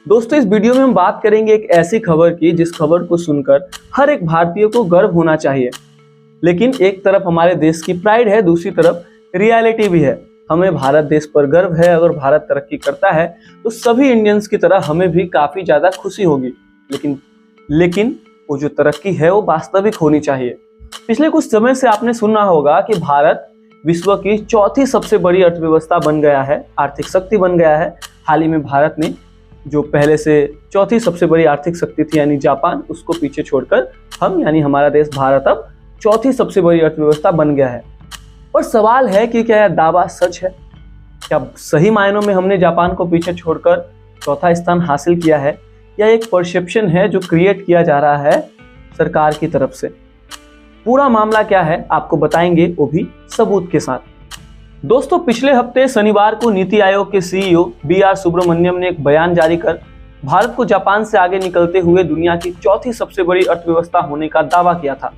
दोस्तों, इस वीडियो में हम बात करेंगे एक ऐसी खबर की जिस खबर को सुनकर हर एक भारतीय को गर्व होना चाहिए। लेकिन एक तरफ हमारे देश की प्राइड है, दूसरी तरफ रियलिटी भी है। हमें भारत देश पर गर्व है। अगर भारत तरक्की करता है तो सभी इंडियंस की तरह हमें भी काफी ज्यादा खुशी होगी। लेकिन वो जो तरक्की है वो वास्तविक होनी चाहिए। पिछले कुछ समय से आपने सुना होगा कि भारत विश्व की चौथी सबसे बड़ी अर्थव्यवस्था बन गया है, आर्थिक शक्ति बन गया है। हाल ही में भारत ने जो पहले से चौथी सबसे बड़ी आर्थिक शक्ति थी यानी जापान, उसको पीछे छोड़कर हम यानी हमारा देश भारत अब चौथी सबसे बड़ी अर्थव्यवस्था बन गया है। और सवाल है कि क्या यह दावा सच है? क्या सही मायनों में हमने जापान को पीछे छोड़कर चौथा स्थान हासिल किया है, या एक परसेप्शन है जो क्रिएट किया जा रहा है सरकार की तरफ से? पूरा मामला क्या है आपको बताएंगे, वो भी सबूत के साथ। दोस्तों, पिछले हफ्ते शनिवार को नीति आयोग के सीईओ बी.आर. सुब्रमण्यम ने एक बयान जारी कर भारत को जापान से आगे निकलते हुए दुनिया की चौथी सबसे बड़ी अर्थव्यवस्था होने का दावा किया था।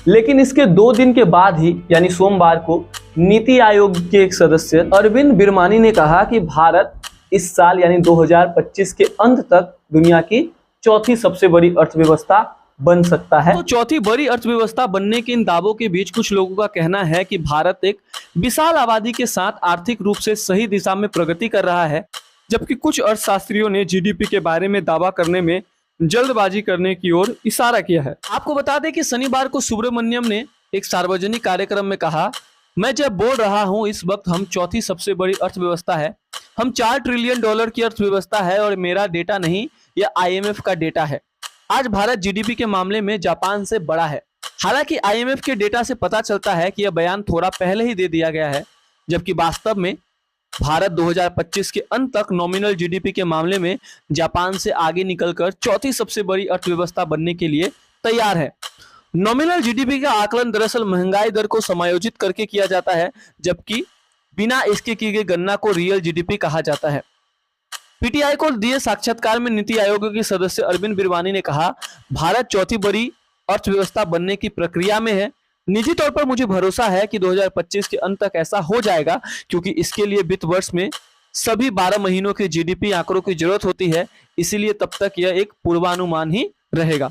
लेकिन इसके 2 दिन के बाद ही यानी सोमवार को नीति आयोग के एक सदस्य अरविंद बिरमानी ने कहा कि भारत इस साल यानी 2025 के अंत तक दुनिया की चौथी सबसे बड़ी अर्थव्यवस्था बन सकता है। तो चौथी बड़ी अर्थव्यवस्था बनने के इन दावों के बीच कुछ लोगों का कहना है कि भारत एक विशाल आबादी के साथ आर्थिक रूप से सही दिशा में प्रगति कर रहा है, जबकि कुछ अर्थशास्त्रियों ने जीडीपी के बारे में दावा करने में जल्दबाजी करने की ओर इशारा किया है। आपको बता दें कि शनिवार को सुब्रमण्यम ने एक सार्वजनिक कार्यक्रम में कहा, मैं जब बोल रहा हूं इस वक्त हम चौथी सबसे बड़ी अर्थव्यवस्था है, हम $4 ट्रिलियन की अर्थव्यवस्था है और मेरा डेटा नहीं, यह IMF का डेटा है। आज भारत जीडीपी के मामले में जापान से बड़ा है। हालांकि IMF के डेटा से पता चलता है कि यह बयान थोड़ा पहले ही दे दिया गया है, जबकि वास्तव में भारत 2025 के अंत तक नॉमिनल जीडीपी के मामले में जापान से आगे निकलकर चौथी सबसे बड़ी अर्थव्यवस्था बनने के लिए तैयार है। नॉमिनल जीडीपी का आकलन दरअसल महंगाई दर को समायोजित करके किया जाता है, जबकि बिना इसके की गई गणना को रियल जीडीपी कहा जाता है। पीटीआई को दिए साक्षात्कार में नीति आयोग के सदस्य अरविंद बिरवानी ने कहा, भारत चौथी बड़ी अर्थव्यवस्था बनने की प्रक्रिया में है। निजी तौर पर मुझे भरोसा है कि 2025 के अंत तक ऐसा हो जाएगा, क्योंकि इसके लिए वित्त वर्ष में सभी 12 महीनों के जीडीपी आंकड़ों की जरूरत होती है। इसीलिए तब तक यह एक पूर्वानुमान ही रहेगा।